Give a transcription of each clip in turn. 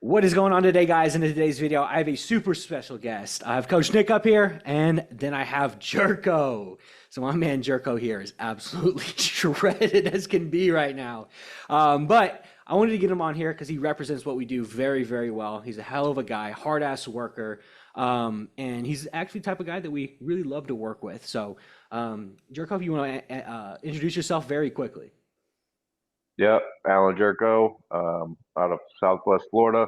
What is going on today, guys? In today's video, I have a super special guest. I have Coach Nick up here, and then I have Jerko. So my man Jerko here is absolutely shredded as can be right now. But I wanted to get him on here because he represents what we do very, very well. He's a hell of a guy, hard-ass worker, and he's actually the type of guy that we really love to work with. So, Jerko, if you want to introduce yourself very quickly. Yep, Alan Jerko, out of Southwest Florida.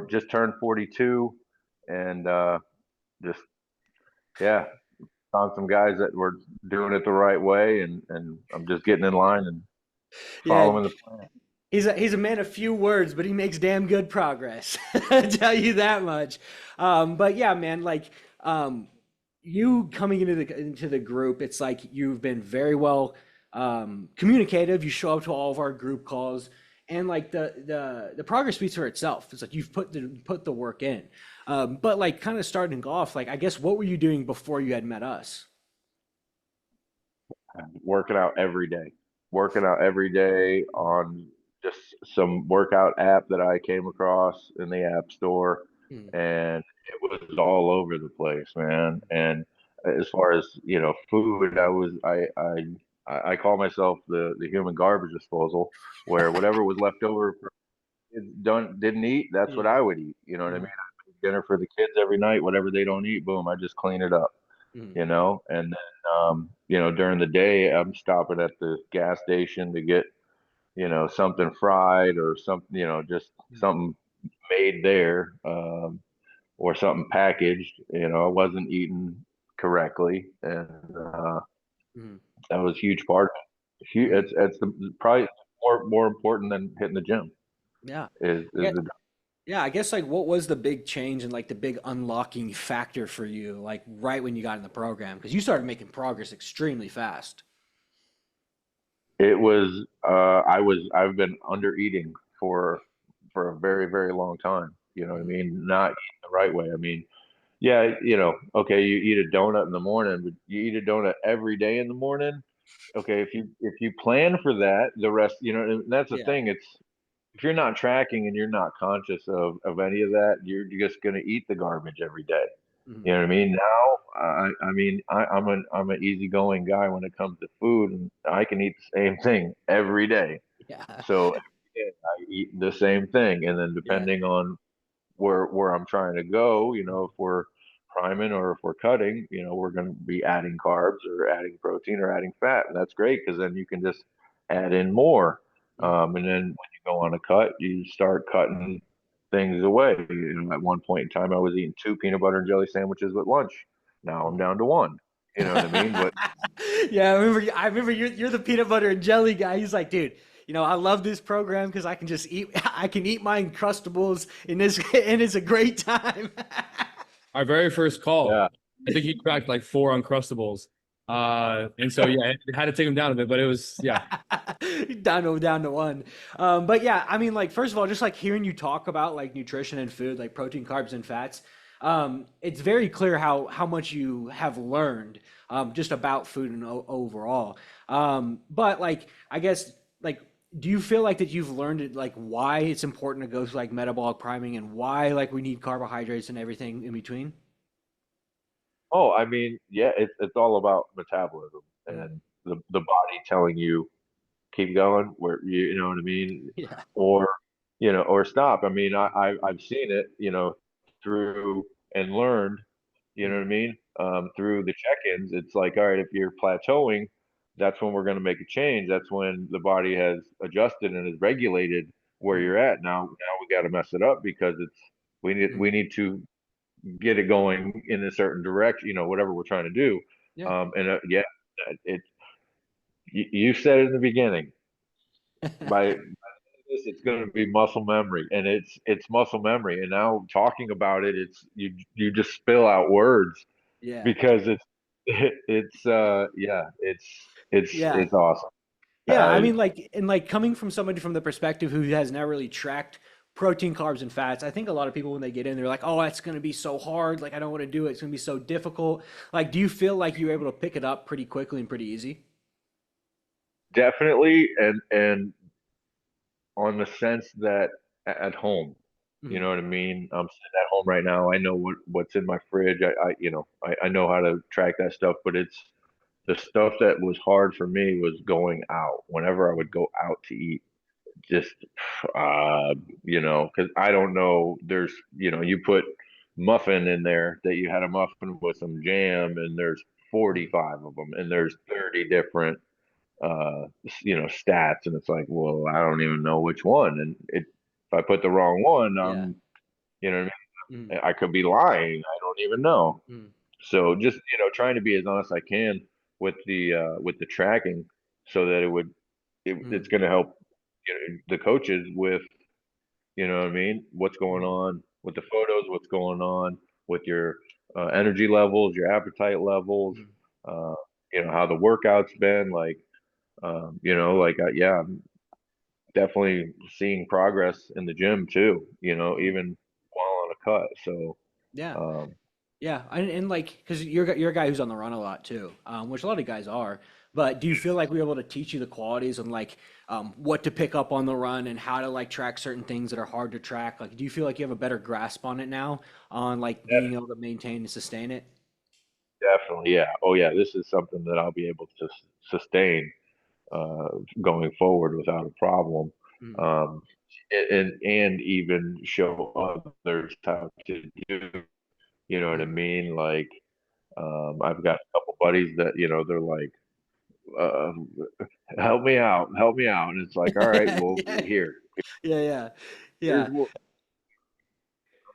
Just turned 42, and just yeah, found some guys that were doing it the right way, and I'm just getting in line and Yeah, following the plan. he's a man of few words, but he makes damn good progress. I tell you that much. But yeah, man, you coming into the group, it's like you've been very well communicative. You show up to all of our group calls, and like the progress speaks for itself. It's like you've put the work in. But like kind of starting off, like I guess what were you doing before you had met us? Working out every day, working out every day on just some workout app that I came across in the app store, Hmm. and it was all over the place, man. And as far as food, I call myself the human garbage disposal, where whatever was left over for kids didn't eat, that's what Hmm. I would eat. You know what I mean? I make dinner for the kids every night. Whatever they don't eat, boom, I just clean it up. Hmm. And then during the day, I'm stopping at the gas station to get something fried or something, just something made there, or something packaged. I wasn't eating correctly, and Hmm. that was a huge part. Hmm. It's probably more important than hitting the gym Yeah. is Yeah. the Yeah, I guess like what was the big change and like the big unlocking factor for you, like right when you got in the program? Because you started making progress extremely fast. it was I've been under eating for a very long time. You know what I Mm. mean? Not eating the right way. I mean, yeah, okay, you eat a donut in the morning, but you eat a donut every day in the morning. Okay, if you plan for that, the rest, and that's the Yeah. thing. It's if you're not tracking and you're not conscious of any of that, you're just gonna eat the garbage every day. You Mhm. know what I mean? Now, I'm an easygoing guy when it comes to food, and I can eat the same thing every day. Yeah. So every day I eat the same thing, and then Yeah. depending on where I'm trying to go, if we're priming or if we're cutting, we're going to be adding carbs or adding protein or adding fat, and that's great because then you can just add in more. Mhm. And then when you go on a cut, you start cutting things away. At one point in time, I was eating two peanut butter and jelly sandwiches with lunch. Now I'm Mhm. down to one. You know what I mean? But Yeah, I remember you're the peanut butter and jelly guy. He's like, dude, I love this program because I can just eat I can eat my Uncrustables in this and it's a great time. Our very first call, yeah, I think he cracked like four Uncrustables. And so yeah, it had to take him down a bit, but it was yeah. Down to one. But yeah, I mean, like first of all, just like hearing you talk about like nutrition and food, like protein, carbs, and fats, it's very clear how much you have learned just about food and overall. But like, I guess like. Do you feel like that you've learned it, like why it's important to go through like metabolic priming and why like we need carbohydrates and everything in between? oh, I mean, yeah, it's all about metabolism Mm. and the body telling you keep going where you know what I mean, Yeah. or or stop. I mean, I've seen it, through and learned, you know what Mm. I mean, through the check-ins. It's like, all right, if you're plateauing, that's when we're going to make a change. That's when the body has adjusted and is regulated where Mm. you're at. Now we got to mess it up because we Mm. need to get it going in a certain direction, whatever we're trying to do. Yeah. And yeah, it you said it in the beginning. By this, it's going to be muscle memory, and it's muscle memory. And now talking about it, it's you just spill out words Yeah. because it's yeah, Yeah. it's awesome. Yeah, I Uh, mean, like, and like coming from somebody from the perspective who has never really tracked protein, carbs, and fats, I think a lot of people when they get in, they're like, "Oh, it's going to be so hard. Like, I don't want to do it. It's going to be so difficult." Like, do you feel like you were able to pick it up pretty quickly and pretty easy? Definitely, and on the sense that at home, You Mhm. know what I mean? I'm sitting at home right now. I know what's in my fridge. I know how to track that stuff, but it's the stuff that was hard for me was going out. Whenever I would go out to eat, just uh, because I don't know. There's, you put muffin in there that you had a muffin with some jam, and there's Mhm. 45 of them, and there's 30 different stats, and it's like, well, I don't even know which one, and if I put the wrong one, Yeah. you know what I Mhm. mean? I could be lying. I don't even know. Mhm. So just, trying to be as honest as I can with the tracking so that it's Mhm. going to help, the coaches with, what I mean? What's going Mhm. on with the photos, what's going on with your energy levels, your appetite levels, Mhm. uh, how the workout's been like, yeah, I'm definitely seeing progress in the gym too, Mhm. even while on a cut. So, Yeah. um, Yeah, and like, because you're a guy who's on the run a lot too, which a lot of guys are. But do you feel like we're able to teach you the qualities and like what to pick up on the run and how to like track certain things that are hard to track? Like, do you feel like you have a better grasp on it now, on like being able to maintain and sustain it? definitely, yeah. Oh, yeah. This is something that I'll be able to sustain uh, going forward without a problem, Mm, um, and even show others how to do. You know what I mm. mean? Like, I've got a couple buddies that they're like, uh, help me out," and it's like, all right, well, Yeah, here, yeah, here's yeah, what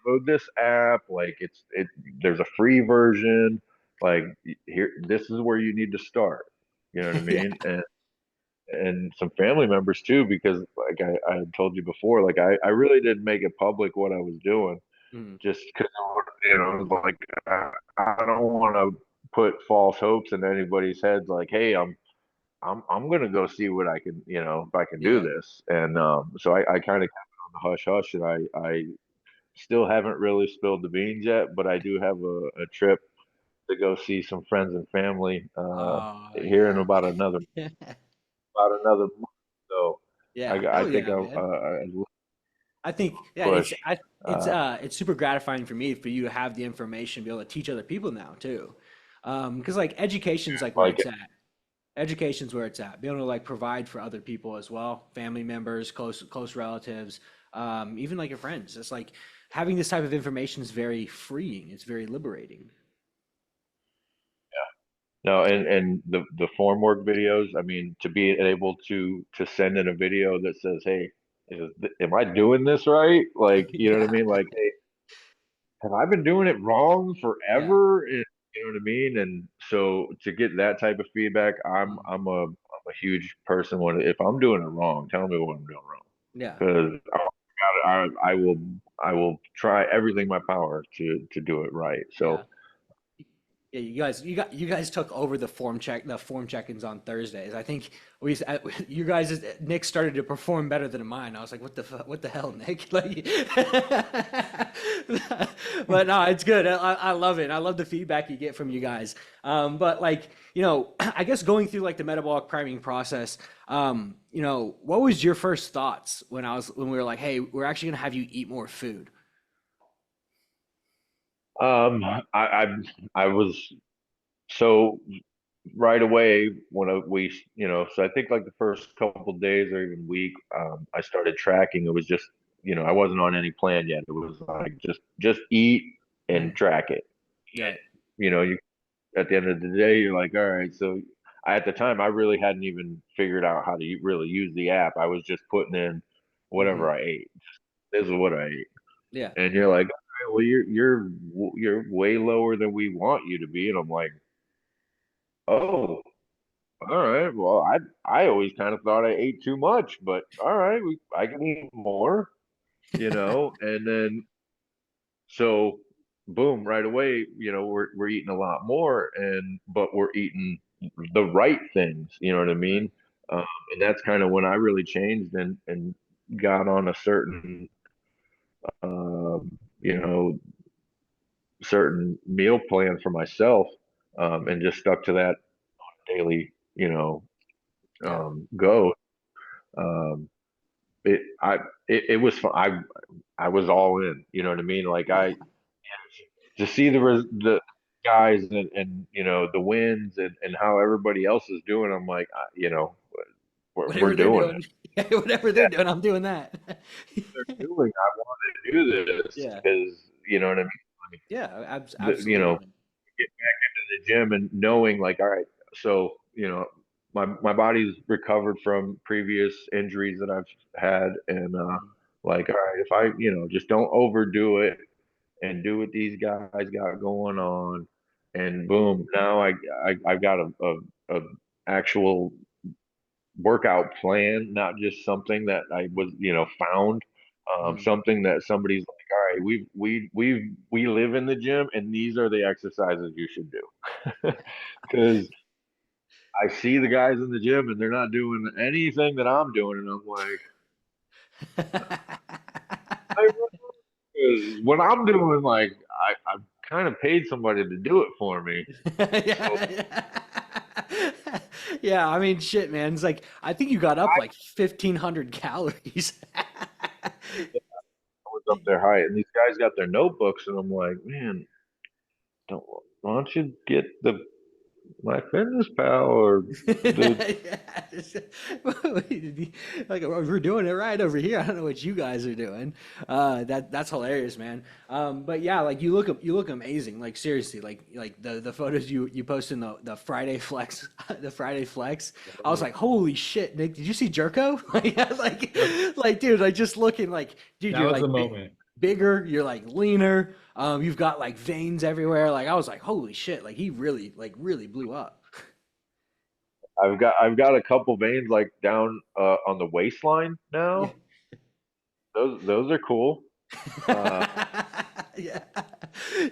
download this app. Like, there's a free version. Like, here, this is where you need to start. You know what I yeah. mean? And some family members too, because like I had told you before, like I really didn't make it public what I was doing, Mm, just because like I don't want to put false hopes in anybody's heads. Like, hey, I'm gonna go see what I can, if I can do yeah. this. And so I kind of kept it on the hush hush, and I still haven't really spilled the beans yet, but I do have a trip to go see some friends and family Oh here in yeah. about another month. So Yeah. I Hell think yeah, I'll man. I think yeah, push. Uh, it's super gratifying for me for you to have the information, be able to teach other people now too. Because like education's like where like it's at. Education's where it's at. Be able to like provide for other people as well, family members, close relatives, even like your friends. It's like having this type of information is very freeing. It's very liberating. no, and the form work videos. I mean, to be able to send in a video that says, "Hey, am I doing this right?" Like, you know what I Yeah, mean? Like, hey, have I been doing it wrong yeah. forever? And, you know what I mean? And so to get that type of feedback, Mm, I'm a huge person. When if I'm doing it wrong, tell me what I'm doing wrong, yeah, because I will try everything in my power to do it right. yeah. So Yeah, you guys took over the form check-ins on Thursdays. I think you guys Nick started to perform better than mine. I was like, what the hell, Nick? Like, but no, it's good. I love it. I love the feedback you get from you guys. But like, I guess going through like the metabolic priming process, what was your first thoughts when we were like, hey, we're actually gonna have you eat more food? um, I I was so right away when so I think like the first couple days or even week, I started tracking. It was just, I wasn't on any plan yet. It was like just eat and Mm, track it. right. You at the end of the day, you're like, all right. So at the time, I really hadn't even figured out how to really use the app. I was just putting in Hmm. whatever I ate. This is what I ate, Yeah. and you're like, all right, well, you're way lower than we want you to be, and I'm like, oh. All right. Well, I always kind of thought I ate too much, but all right, I can eat more, and then so boom, right away, we're eating a lot more, but we're eating the right things, you know what I Right. mean? And that's kind of when I really changed and got on a you know, certain meal plan for myself, and just stuck to that daily, Yeah. go. Um, it was fun. I was all in, you know what I mean? Like Yeah. to see the guys and the wins and how everybody else is doing, I'm like, we're Whatever they're doing it. doing, whatever they're doing, I'm doing that. They're doing. I want to do this Yeah. because you know what I mean. Like Yeah. the, Absolutely. get back into the gym and knowing like, all right, so my body's recovered from previous injuries that I've had, and Mhm. like, all right, if I just don't overdo it and do what these guys got going on, and boom, now I've got a actual workout plan, not just something that I was found. Mhm. Something that somebody's like, all right, we live in the gym, and these are the exercises you should do. Because I see the guys in the gym, and they're not doing anything that I'm doing, and I'm like, what I'm doing, like I've kind of paid somebody to do it for me. So Yeah. Yeah, I mean, shit, man. It's like I think you got up I like 1,500 calories. was up there high, and these guys got their notebooks, and I'm like, man, don't why don't you get the My Fitness Pal or the Yeah. Like we're doing it right over here. I don't know what you guys are doing. That's hilarious, man. But yeah, like you look amazing. Like seriously, like the photos you posted in the Friday flex, the Friday flex. I was like, holy shit, Nick, did you see Jerko? Like dude, like just looking like, dude, That you're was the like moment. bigger, you're like leaner. You've got like veins everywhere. Like I was like, holy shit, like he really blew up. I've got a couple veins like down on the waistline Yeah. now. Those are cool. Uh, Yeah.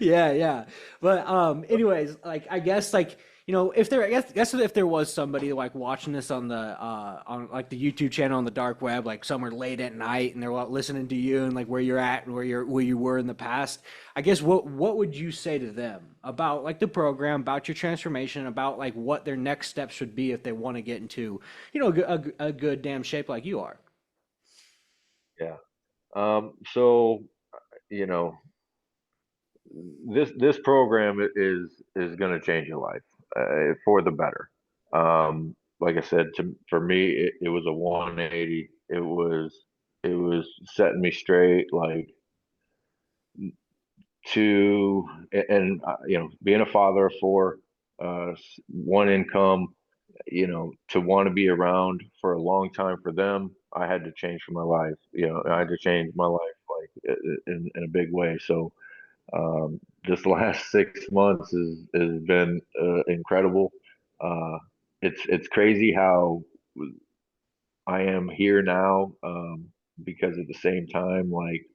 Yeah, yeah. But anyways, like I guess like if there I guess if there was somebody like watching this on like the YouTube channel on the dark web, like somewhere late at night and they're listening to you and like where you're at and where you were in the past, I guess what would you say to them about like the program, about your transformation, about like what their next steps should be if they want to get into, a good damn shape like you are? yeah. So you know, this program is going to change your life for the better. Like I said, for me, it was a 180. It was setting me straight, like and being a father of four, one income, to want to be around for a long time for them, I had to change for my life. I had to change my life like in a big way. So this last 6 months has been incredible. Uh, it's crazy how I am here now, because at the same time, like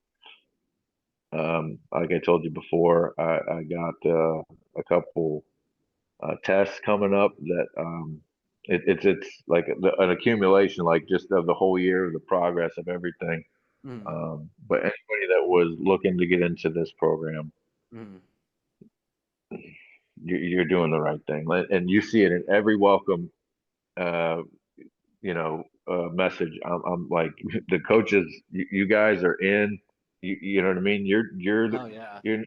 I told you before, I got a couple tests coming up that it's like an accumulation, like just of the whole year of the progress of everything. Mm, But anybody that was looking to get into this program, mm. you're doing the right thing, and you see it in every welcome, uh, message. I'm like the coaches, you guys are in. You know what I mean? Oh yeah. You're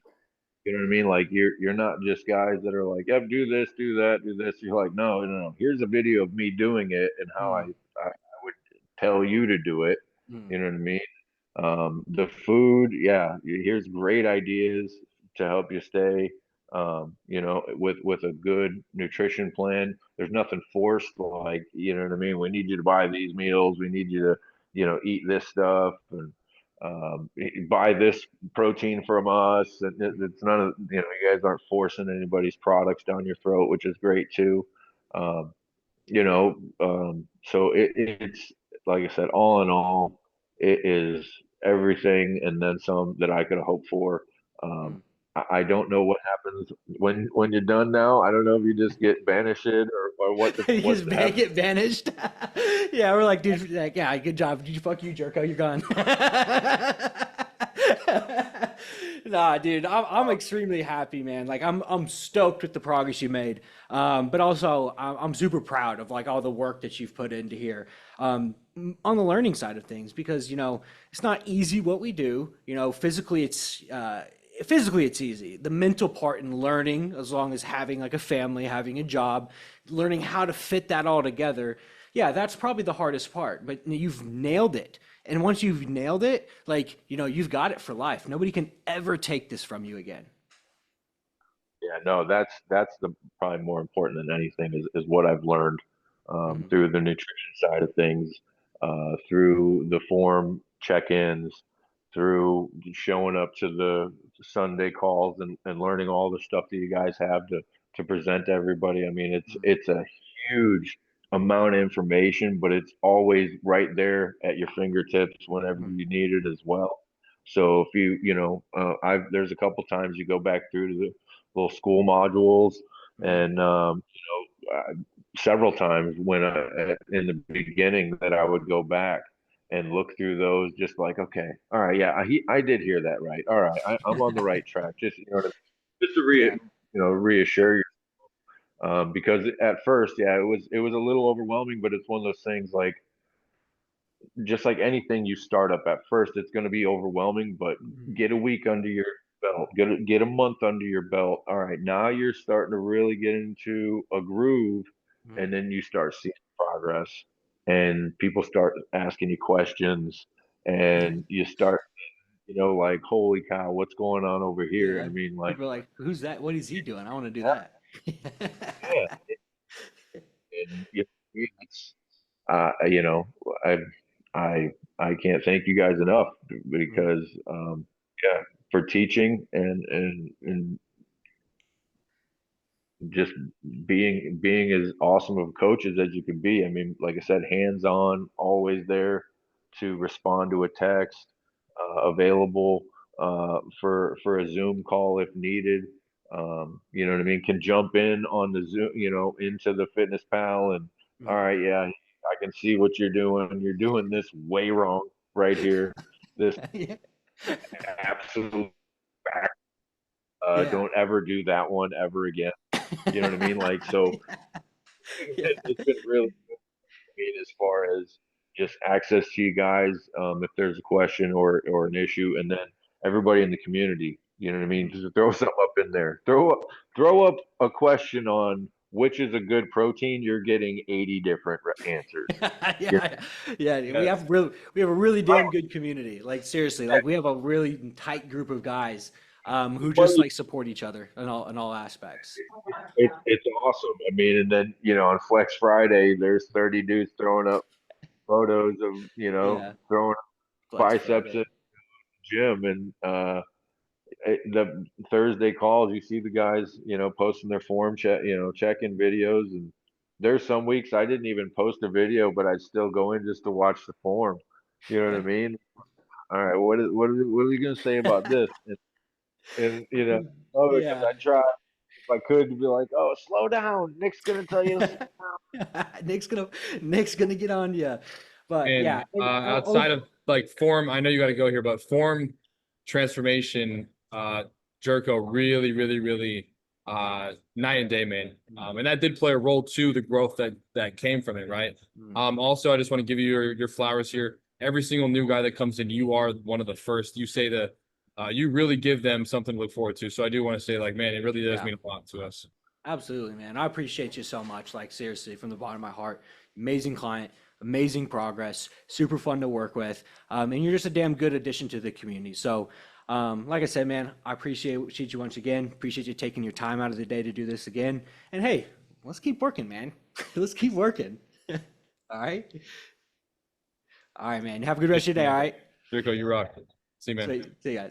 You know what I mean? Like you're not just guys that are like, yep, do this, do that, do this. You're like, no, no, no. Here's a video of me doing it and how Mm, I would tell you to do it. mm, You know what I mean? The food, yeah. Here's great ideas to help you stay, with a good nutrition plan. There's nothing forced, like, you know what I mean? We need you to buy these meals. We need you to, eat this stuff and buy this protein from us. And it's none of, you guys aren't forcing anybody's products down your throat, which is great too. Um, so it's like I said, all in all, it is everything and then some that I could have hoped for. Um, mm. I don't know what happens when you're done now. I don't know if you just get banished or You what just happens. get vanished. Yeah, we're like, dude, like, yeah, good job. Did you fuck you, Jerko? You're gone. Nah, dude, I'm extremely happy, man. Like I'm stoked with the progress you made. But also I'm super proud of like all the work that you've put into here. On the learning side of things, because it's not easy what we do. Physically it's easy. The mental part in learning, as long as having like a family, having a job, learning how to fit that all together. Yeah, that's probably the hardest part, but you've nailed it. And once you've nailed it, like, you've got it for life. Nobody can ever take this from you again. Yeah, no, that's the probably more important than anything is what I've learned Mhm. through the nutrition side of things, through the form check-ins, through showing up to the Sunday calls and learning all the stuff that you guys have to present to everybody. I mean, it's a huge amount of information, but it's always right there at your fingertips whenever Mhm. you need it as well. So if I've there's a couple times you go back through to the little school modules, Mhm. and several times in the beginning that I would go back and look through those, just like, okay, all right, yeah, I did hear that right. All right, I'm on the right track. Just what I mean? Just to Yeah. reassure you, because at first, yeah, it was a little overwhelming, but it's one of those things like just like anything you start up at first, it's going to be overwhelming, but Mhm. get a week under your belt, get a month under your belt. All right, now you're starting to really get into a groove, Mhm. and then you start seeing progress, and people start asking you questions, and you start, like, holy cow, what's going on over here? Yeah. I mean, like, People are like, who's that? What is he doing? I want to do that. yeah, and it's you know, I I I can't thank you guys enough Mhm. because yeah, for teaching and just being as awesome of coaches as you can be. I mean, like I said, hands on, always there to respond to a text, available for a Zoom call if needed. You know what I mean? Can jump in on the Zoom, into the Fitness Pal, and all Mhm. right, yeah, I can see what you're doing. You're doing this way wrong right here. This Yeah. absolute back. Yeah. Don't ever do that one ever again. You know what I mean? Like, so Yeah. it's been really good for me as far as just access to you guys, if there's a question or an issue, and then everybody in the community. You know what I mean? Mhm. Just throw something up in there. Throw up a question on which is a good protein. You're getting 80 different answers. You're Yeah, yeah. Yeah. We have a really damn good community. Like seriously, like we have a really tight group of guys who just like support each other in all aspects. it's awesome. I mean, and then on Flex Friday, there's 30 dudes throwing up photos of Yeah, throwing Flex biceps in Friday. the gym, and the Thursday calls, you see the guys, posting their form check-in videos, and there's some weeks I didn't even post a video, but I'd still go in just to watch the form. You know what I mean? All right, what are you gonna say about this? And oh, because Yeah. I tried if I could to be like, oh, slow down. Nick's gonna tell you to slow Nick's gonna Nick's gonna get on you, but yeah. And outside of like form, I know you got to go here, but form transformation, Jerko really, really, really night and day, man. And that did play a role too, the growth that came from it, right? Mm. Also, I just want to give you your flowers here. Every single new guy that comes in, you are one of the first. You say that you really give them something to look forward to. So I do want to say, like, man, it really does Yeah. mean a lot to us. Absolutely, man. I appreciate you so much. Like, seriously, from the bottom of my heart. Amazing client, amazing progress, super fun to work with. And you're just a damn good addition to the community. So, like I said, man, I appreciate you once again. Appreciate you taking your time out of the day to do this again. And hey, let's keep working, man. Let's keep working. All right. All right, man. Have a good rest of your day. All right. Jerko, you rock. See you, man. See ya.